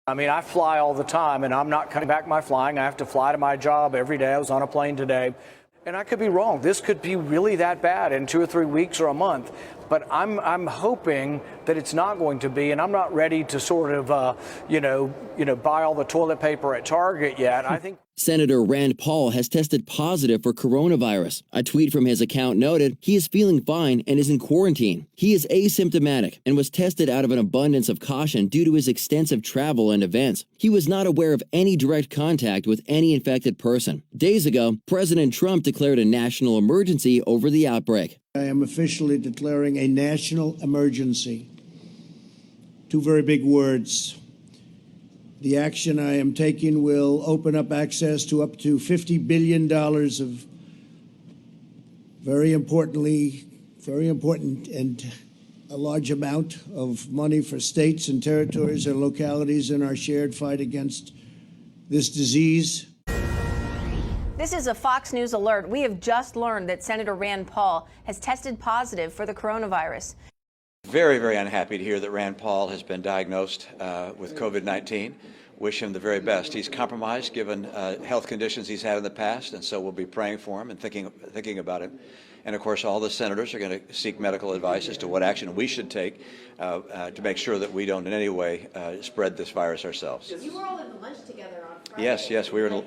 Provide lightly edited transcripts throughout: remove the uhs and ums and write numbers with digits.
I mean, I fly all the time, and I'm not cutting back my flying. I have to fly to my job every day. I was on a plane today. And I could be wrong. This could be really that bad in 2 or 3 weeks or a month. But I'm hoping that it's not going to be, and I'm not ready to sort of, buy all the toilet paper at Target yet. I think Senator Rand Paul has tested positive for coronavirus. A tweet from his account noted he is feeling fine and is in quarantine. He is asymptomatic and was tested out of an abundance of caution due to his extensive travel and events. He was not aware of any direct contact with any infected person. Days ago, President Trump declared a national emergency over the outbreak. I am officially declaring a national emergency. Two very big words. The action I am taking will open up access to up to $50 billion of very important and a large amount of money for states and territories and localities in our shared fight against this disease. This is a Fox News alert. We have just learned that Senator Rand Paul has tested positive for the coronavirus. Very, very unhappy to hear that Rand Paul has been diagnosed with COVID-19. Wish him the very best. He's compromised given health conditions he's had in the past, and so we'll be praying for him and thinking about him. And of course, all the senators are going to seek medical advice as to what action we should take to make sure that we don't in any way spread this virus ourselves. You were all at lunch together on Friday. Yes, we were.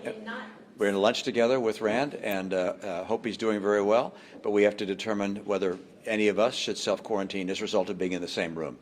We're in lunch together with Rand, and hope he's doing very well. But we have to determine whether any of us should self-quarantine as a result of being in the same room.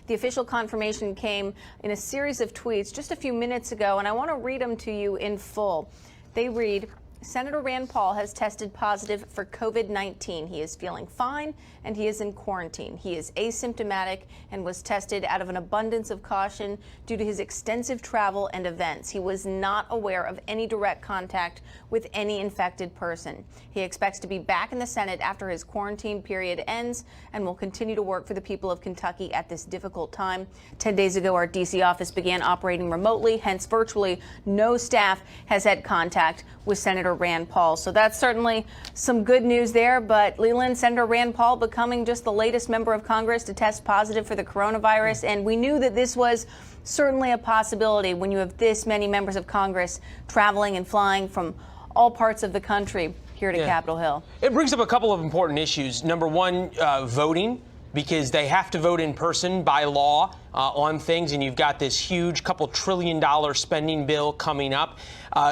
The official confirmation came in a series of tweets just a few minutes ago, and I want to read them to you in full. They read, Senator Rand Paul has tested positive for COVID-19. He is feeling fine and he is in quarantine. He is asymptomatic and was tested out of an abundance of caution due to his extensive travel and events. He was not aware of any direct contact with any infected person. He expects to be back in the Senate after his quarantine period ends and will continue to work for the people of Kentucky at this difficult time. 10 days ago, our D.C. office began operating remotely, hence virtually no staff has had contact with Senator Rand Paul. So that's certainly some good news there. But Leland, Senator Rand Paul becoming just the latest member of Congress to test positive for the coronavirus. And we knew that this was certainly a possibility when you have this many members of Congress traveling and flying from all parts of the country here to Capitol Hill. It brings up a couple of important issues. Number one, voting, because they have to vote in person by law on things, and you've got this huge couple $1 trillion spending bill coming up.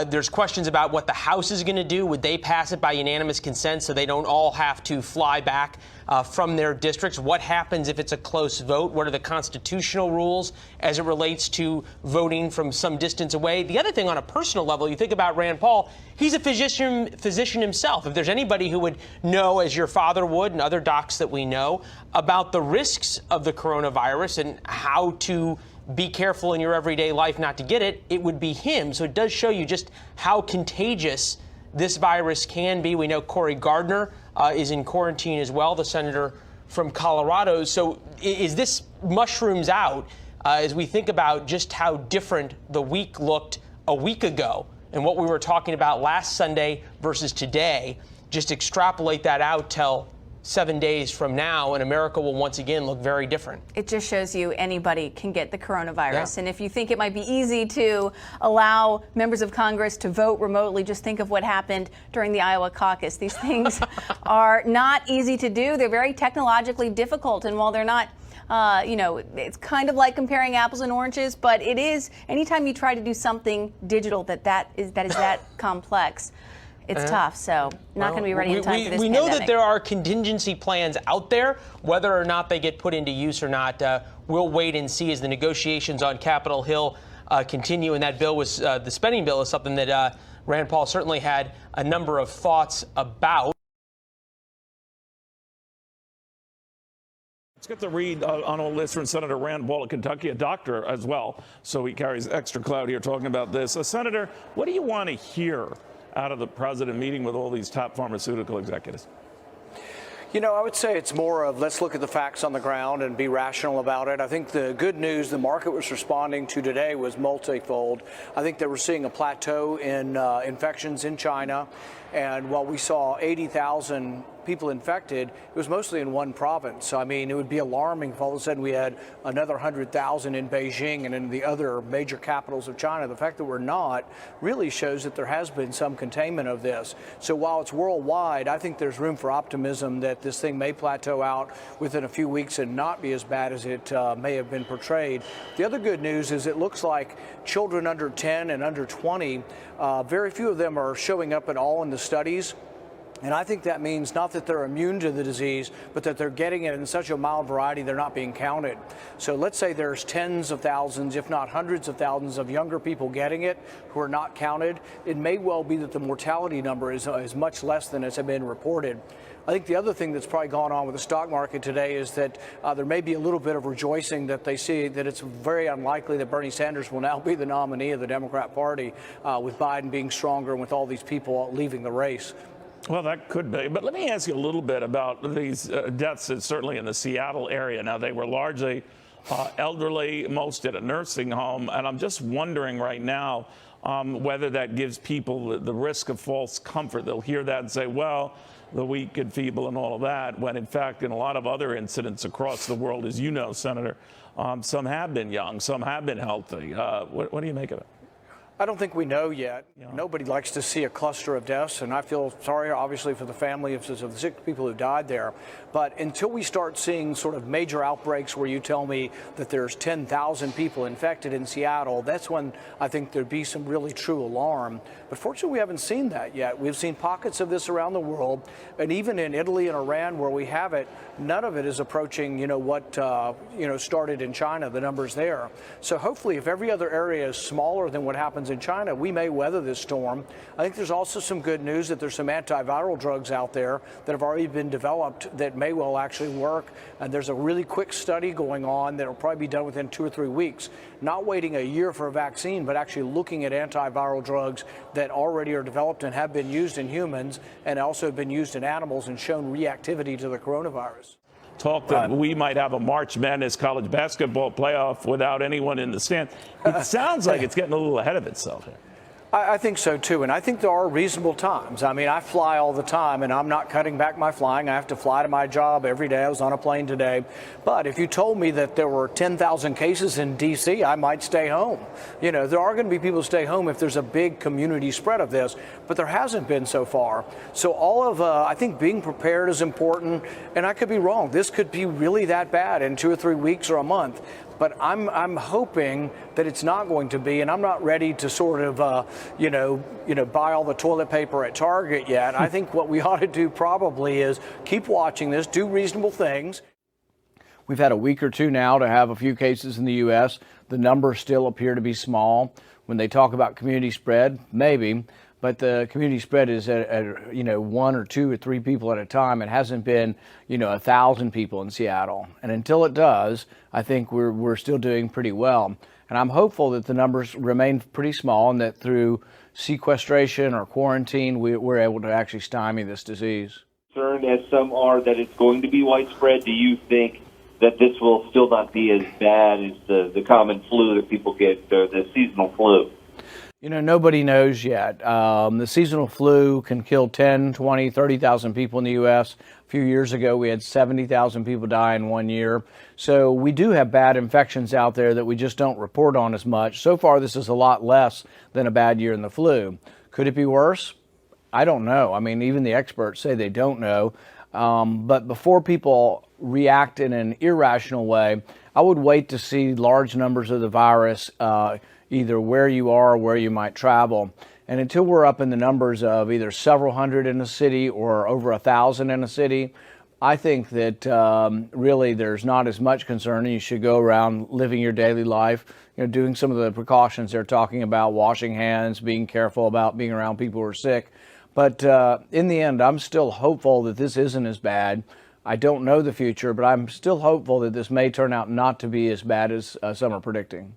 There's questions about what the House is going to do. Would they pass it by unanimous consent so they don't all have to fly back from their districts? What happens if it's a close vote? What are the constitutional rules as it relates to voting from some distance away? The other thing on a personal level, you think about Rand Paul, he's a physician himself. If there's anybody who would know, as your father would and other docs that we know, about the risks of the coronavirus and how to be careful in your everyday life not to get it, it would be him. So it does show you just how contagious this virus can be. We know Cory Gardner is in quarantine as well, the senator from Colorado. So is this mushrooms out as we think about just how different the week looked a week ago and what we were talking about last Sunday versus today? Just extrapolate that out till 7 days from now, and America will once again look very different. It just shows you anybody can get the coronavirus. Yeah. And if you think it might be easy to allow members of Congress to vote remotely, just think of what happened during the Iowa caucus. These things are not easy to do. They're very technologically difficult. And while they're not, it's kind of like comparing apples and oranges, but it is, anytime you try to do something digital that is that complex, it's tough, so not going to be ready in time for this We know that there are contingency plans out there. Whether or not they get put into use or not, we'll wait and see as the negotiations on Capitol Hill continue. And that bill was, the spending bill is something that Rand Paul certainly had a number of thoughts about. Let's get the read on all this from Senator Rand Paul of Kentucky, a doctor as well, so he carries extra clout here talking about this. Senator, what do you want to hear out of the president meeting with all these top pharmaceutical executives? You know, I would say it's more of let's look at the facts on the ground and be rational about it. I think the good news the market was responding to today was multifold. I think that we're seeing a plateau in infections in China. And while we saw 80,000 people infected, it was mostly in one province. So, I mean, it would be alarming if all of a sudden we had another 100,000 in Beijing and in the other major capitals of China. The fact that we're not really shows that there has been some containment of this. So while it's worldwide, I think there's room for optimism that this thing may plateau out within a few weeks and not be as bad as it may have been portrayed. The other good news is it looks like children under 10 and under 20, very few of them are showing up at all in the studies. And I think that means not that they're immune to the disease, but that they're getting it in such a mild variety they're not being counted. So let's say there's tens of thousands, if not hundreds of thousands of younger people getting it who are not counted. It may well be that the mortality number is much less than has been reported. I think the other thing that's probably gone on with the stock market today is that there may be a little bit of rejoicing that they see that it's very unlikely that Bernie Sanders will now be the nominee of the Democrat Party, with Biden being stronger and with all these people leaving the race. Well, that could be. But let me ask you a little bit about these deaths, certainly in the Seattle area. Now, they were largely elderly, most at a nursing home. And I'm just wondering right now whether that gives people the risk of false comfort. They'll hear that and say, well, the weak and feeble and all of that, when in fact, in a lot of other incidents across the world, as you know, Senator, some have been young, some have been healthy. What do you make of it? I don't think we know yet. Nobody likes to see a cluster of deaths, and I feel sorry, obviously, for the family of the sick people who died there. But until we start seeing sort of major outbreaks where you tell me that there's 10,000 people infected in Seattle, that's when I think there'd be some really true alarm. But fortunately, we haven't seen that yet. We've seen pockets of this around the world, and even in Italy and Iran, where we have it, none of it is approaching, what started in China, the numbers there. So hopefully, if every other area is smaller than what happens in China, we may weather this storm. I think there's also some good news that there's some antiviral drugs out there that have already been developed that may well actually work. And there's a really quick study going on that will probably be done within 2 or 3 weeks. Not waiting a year for a vaccine, but actually looking at antiviral drugs that already are developed and have been used in humans and also have been used in animals and shown reactivity to the coronavirus. Talk that we might have a March Madness college basketball playoff without anyone in the stands. It sounds like it's getting a little ahead of itself here. I think so, too. And I think there are reasonable times. I mean, I fly all the time, and I'm not cutting back my flying. I have to fly to my job every day. I was on a plane today. But if you told me that there were 10,000 cases in D.C., I might stay home. There are going to be people who stay home if there's a big community spread of this, but there hasn't been so far. So I think being prepared is important, and I could be wrong. This could be really that bad in 2 or 3 weeks or a month. But I'm hoping that it's not going to be, and I'm not ready to sort of, buy all the toilet paper at Target yet. I think what we ought to do probably is keep watching this, do reasonable things. We've had a week or two now to have a few cases in the U.S. The numbers still appear to be small. When they talk about community spread, maybe. But the community spread is at 1 or 2 or 3 people at a time. It hasn't been 1,000 people in Seattle, and until it does, I think we're still doing pretty well. And I'm hopeful that the numbers remain pretty small, and that through sequestration or quarantine, we're able to actually stymie this disease. Concerned as some are that it's going to be widespread, do you think that this will still not be as bad as the common flu that people get, the seasonal flu? Nobody knows yet. The seasonal flu can kill 10, 20, 30,000 people in the U.S. A few years ago, we had 70,000 people die in 1 year. So we do have bad infections out there that we just don't report on as much. So far, this is a lot less than a bad year in the flu. Could it be worse? I don't know. I mean, even the experts say they don't know. But before people react in an irrational way, I would wait to see large numbers of the virus either where you are or where you might travel. And until we're up in the numbers of either several hundred in a city or over 1,000 in a city, I think that really there's not as much concern, and you should go around living your daily life, doing some of the precautions they're talking about, washing hands, being careful about being around people who are sick. But in the end, I'm still hopeful that this isn't as bad. I don't know the future, but I'm still hopeful that this may turn out not to be as bad as some are predicting.